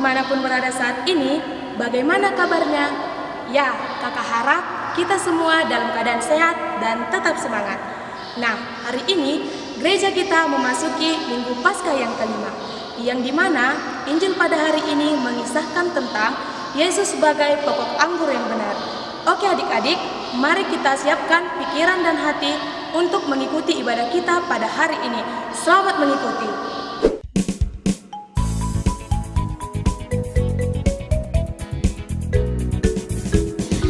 dimanapun berada saat ini, bagaimana kabarnya? Ya, kakak harap kita semua dalam keadaan sehat dan tetap semangat. Nah, hari ini gereja kita memasuki Minggu Paskah yang kelima, yang dimana Injil pada hari ini mengisahkan tentang Yesus sebagai pokok anggur yang benar. Oke adik-adik, mari kita siapkan pikiran dan hati untuk mengikuti ibadah kita pada hari ini. Selamat mengikuti.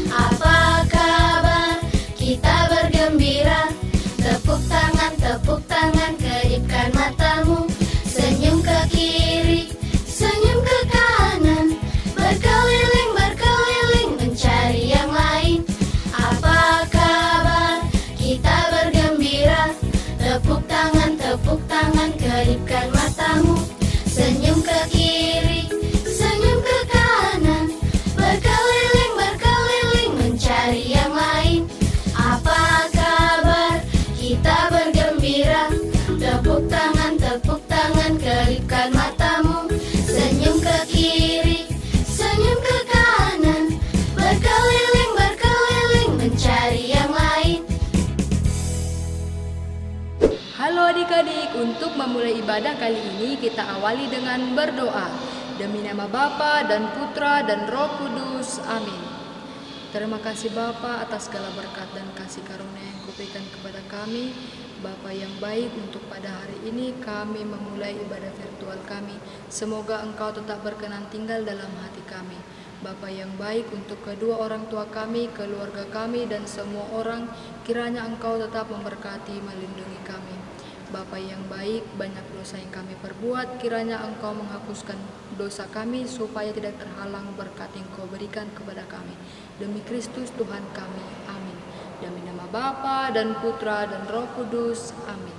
Apa kabar? Kita bergembira. Tepuk tangan, kedipkan matamu. Senyum ke kiri, senyum ke kanan. Berkeliling, mencari yang lain. Apa kabar? Kita bergembira. Tepuk tangan, kedipkan matamu. Senyum ke kiri, senyum ke kanan. Berkeliling, mencari yang lain. Apa kabar? Kita bergembira. Tepuk tangan, kedipkan matamu. Senyum ke kiri, senyum ke kanan. Berkeliling, mencari yang lain. Halo adik-adik, untuk memulai ibadah kali ini kita awali dengan berdoa. Demi nama Bapa dan Putra dan Roh Kudus. Amin. Terima kasih Bapa atas segala berkat dan kasih karunia yang Kau berikan kepada kami. Bapa yang baik, untuk pada hari ini kami memulai ibadah virtual kami. Semoga Engkau tetap berkenan tinggal dalam hati kami. Bapa yang baik, untuk kedua orang tua kami, keluarga kami, dan semua orang, kiranya Engkau tetap memberkati, melindungi kami. Bapa yang baik, banyak dosa yang kami perbuat, kiranya Engkau menghapuskan dosa kami supaya tidak terhalang berkat yang Kau berikan kepada kami. Demi Kristus Tuhan kami, amin. Demi nama Bapa dan Putra dan Roh Kudus, amin.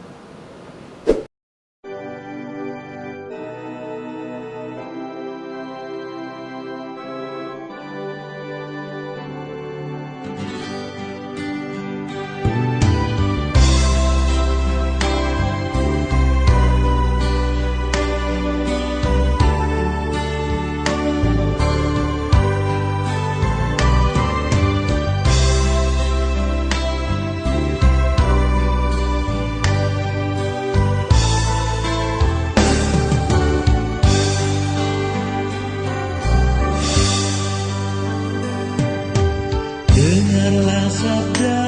Dengarlah sabda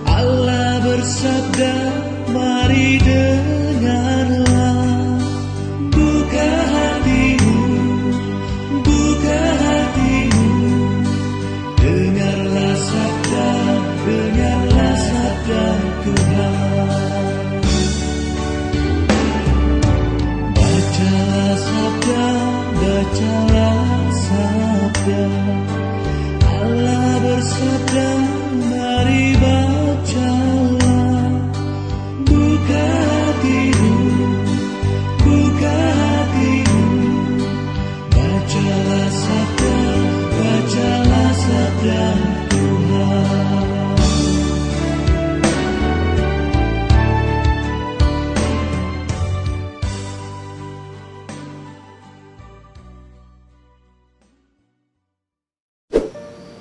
Allah bersabda, mari dengarlah. Buka hatimu, dengarlah sabda Tuhan. Bacalah sabda Allah bersabda, mari bacalah. Buka hatimu, bacalah sabda Tuhan.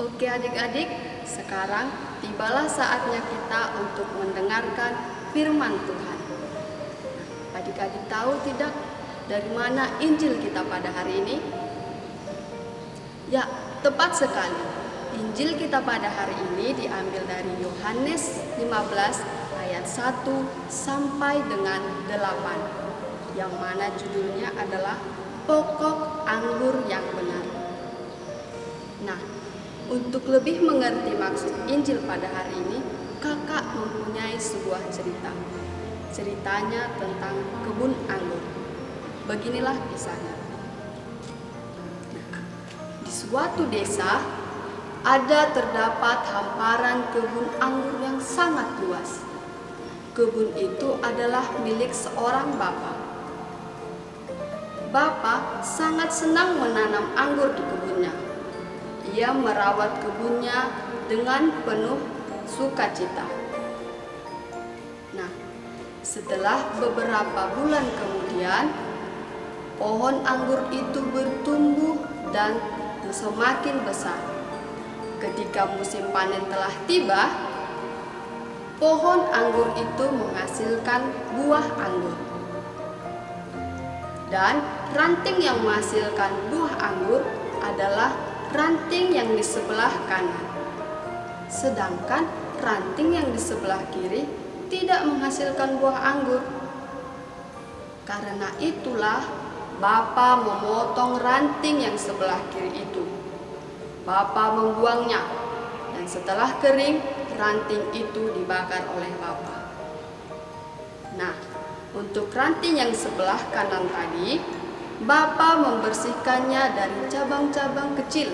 Oke adik-adik, sekarang tibalah saatnya kita untuk mendengarkan firman Tuhan. Adik-adik tahu tidak dari mana Injil kita pada hari ini? Ya, tepat sekali. Injil kita pada hari ini diambil dari Yohanes 15 ayat 1 sampai dengan 8, yang mana judulnya adalah Pokok Anggur yang Benar. Nah, untuk lebih mengerti maksud Injil pada hari ini, kakak mempunyai sebuah cerita. Ceritanya tentang kebun anggur. Beginilah kisahnya. Di suatu desa, terdapat hamparan kebun anggur yang sangat luas. Kebun itu adalah milik seorang bapak. Bapak sangat senang menanam anggur di kebunnya. Ia merawat kebunnya dengan penuh sukacita. Nah, Setelah beberapa bulan kemudian, pohon anggur itu bertumbuh dan semakin besar. Ketika musim panen telah tiba, pohon anggur itu menghasilkan buah anggur. Dan ranting yang menghasilkan buah anggur adalah ranting yang di sebelah kanan. Sedangkan ranting yang di sebelah kiri tidak menghasilkan buah anggur. Karena itulah Bapa memotong ranting yang sebelah kiri itu. Bapa membuangnya, dan setelah kering, ranting itu dibakar oleh Bapa. Nah, untuk ranting yang sebelah kanan tadi, Bapa membersihkannya dari cabang-cabang kecil,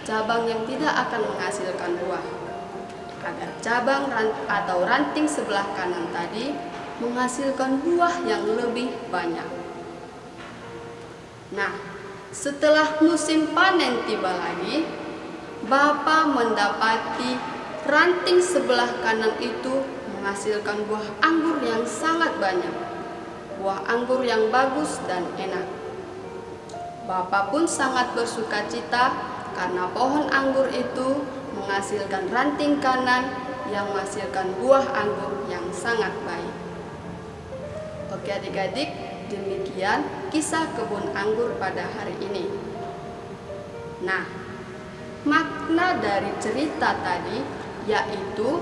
cabang yang tidak akan menghasilkan buah, agar cabang atau ranting sebelah kanan tadi menghasilkan buah yang lebih banyak. Nah, setelah musim panen tiba lagi, Bapa mendapati ranting sebelah kanan itu menghasilkan buah anggur yang sangat banyak, buah anggur yang bagus dan enak. Bapa pun sangat bersukacita karena pohon anggur itu menghasilkan ranting kanan yang menghasilkan buah anggur yang sangat baik. Oke adik-adik, demikian kisah kebun anggur pada hari ini. Nah, makna dari cerita tadi yaitu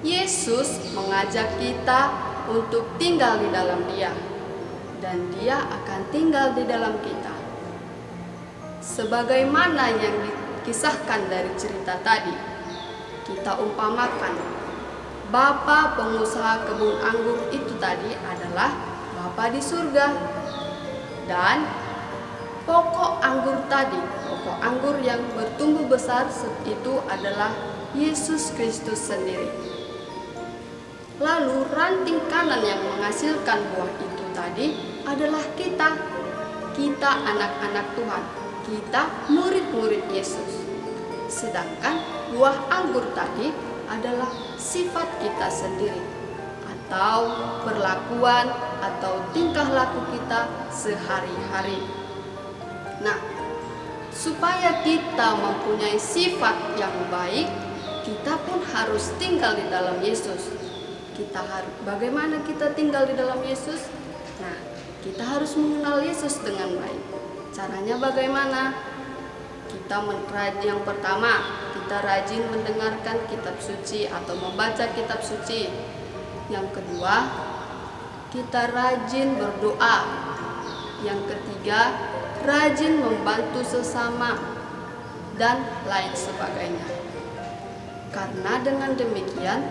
Yesus mengajak kita untuk tinggal di dalam Dia, dan Dia akan tinggal di dalam kita. Sebagaimana yang dikisahkan dari cerita tadi, kita umpamakan Bapa pengusaha kebun anggur itu tadi adalah Bapa di surga, dan pokok anggur tadi, pokok anggur yang bertumbuh besar itu adalah Yesus Kristus sendiri. Lalu ranting kanan yang menghasilkan buah itu tadi adalah kita anak-anak Tuhan, kita murid-murid Yesus. Sedangkan buah anggur tadi adalah sifat kita sendiri, atau perlakuan atau tingkah laku kita sehari-hari. Nah, supaya kita mempunyai sifat yang baik, kita pun harus tinggal di dalam Yesus. Bagaimana kita tinggal di dalam Yesus? Nah, kita harus mengenal Yesus dengan baik. Caranya bagaimana? Yang pertama, kita rajin mendengarkan kitab suci atau membaca kitab suci. Yang kedua, kita rajin berdoa. Yang ketiga, rajin membantu sesama, dan lain sebagainya. Karena dengan demikian,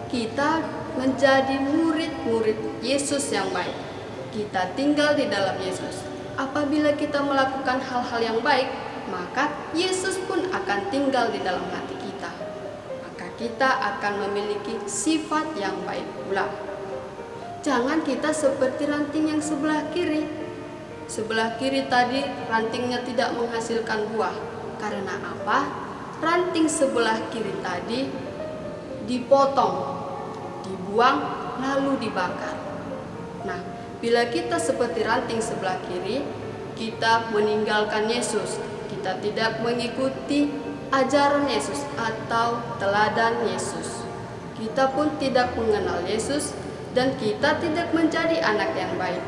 kita menjadi murid-murid Yesus yang baik. Kita tinggal di dalam Yesus. Apabila kita melakukan hal-hal yang baik, maka Yesus pun akan tinggal di dalam hati kita. Maka kita akan memiliki sifat yang baik pula. Jangan kita seperti ranting yang sebelah kiri. Sebelah kiri tadi rantingnya tidak menghasilkan buah. Karena apa? Ranting sebelah kiri tadi dipotong, dibuang, lalu dibakar. Nah, bila kita seperti ranting sebelah kiri, kita meninggalkan Yesus. Kita tidak mengikuti ajaran Yesus atau teladan Yesus. Kita pun tidak mengenal Yesus, dan kita tidak menjadi anak yang baik.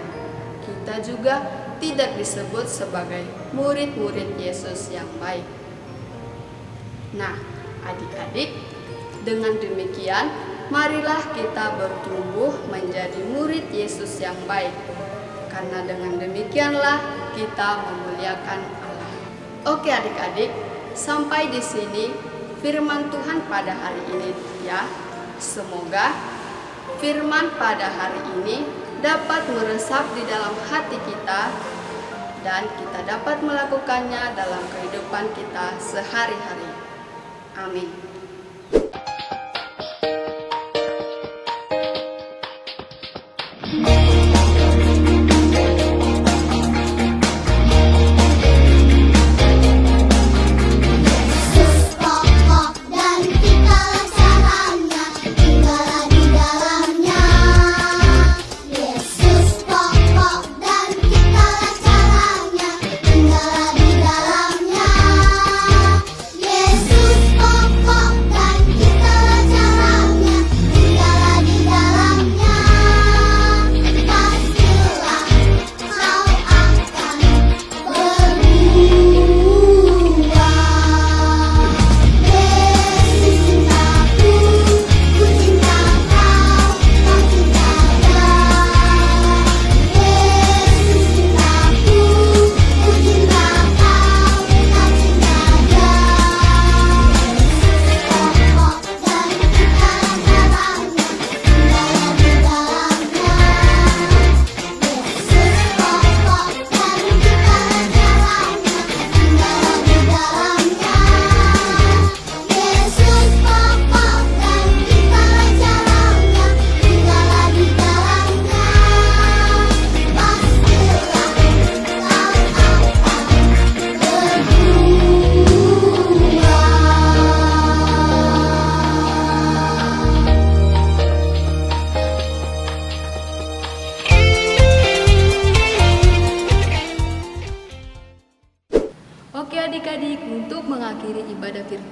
Kita juga tidak disebut sebagai murid-murid Yesus yang baik. Nah, adik-adik, dengan demikian, marilah kita bertumbuh menjadi murid Yesus yang baik. Karena dengan demikianlah kita memuliakan Allah. Oke adik-adik, sampai di sini firman Tuhan pada hari ini ya. Semoga firman pada hari ini dapat meresap di dalam hati kita dan kita dapat melakukannya dalam kehidupan kita sehari-hari. Amin. Pokok dan kita caranya, tinggallah di dalamnya.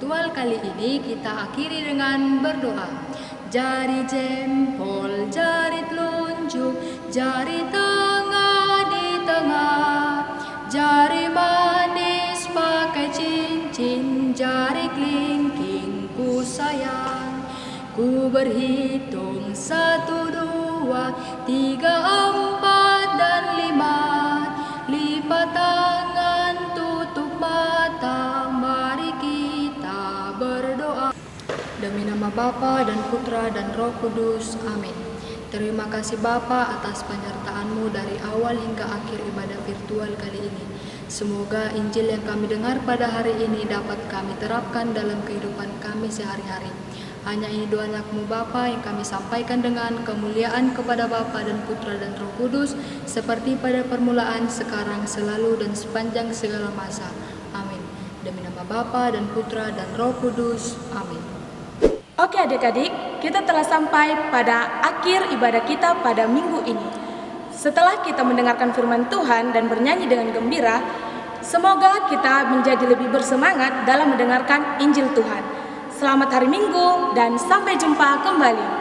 virtual kali ini kita akhiri dengan berdoa. Jari jempol, jari telunjuk, jari tengah di tengah, jari manis pakai cincin, jari kelingking ku sayang. Ku berhitung 1, 2, 3, 4 dan 5. Lipat tangan, tutup mata, mari kita berdoa. Demi nama Bapa dan Putra dan Roh Kudus. Amin. Terima kasih Bapa atas penyertaan-Mu dari awal hingga akhir ibadah virtual kali ini. Semoga Injil yang kami dengar pada hari ini dapat kami terapkan dalam kehidupan kami sehari-hari. Hanya ini doa anak-Mu Bapa yang kami sampaikan dengan kemuliaan kepada Bapa dan Putra dan Roh Kudus, seperti pada permulaan, sekarang, selalu, dan sepanjang segala masa. Amin. Demi nama Bapa dan Putra dan Roh Kudus. Amin. Oke adik-adik, kita telah sampai pada akhir ibadah kita pada minggu ini. Setelah kita mendengarkan firman Tuhan dan bernyanyi dengan gembira, semoga kita menjadi lebih bersemangat dalam mendengarkan Injil Tuhan. Selamat hari Minggu dan sampai jumpa kembali.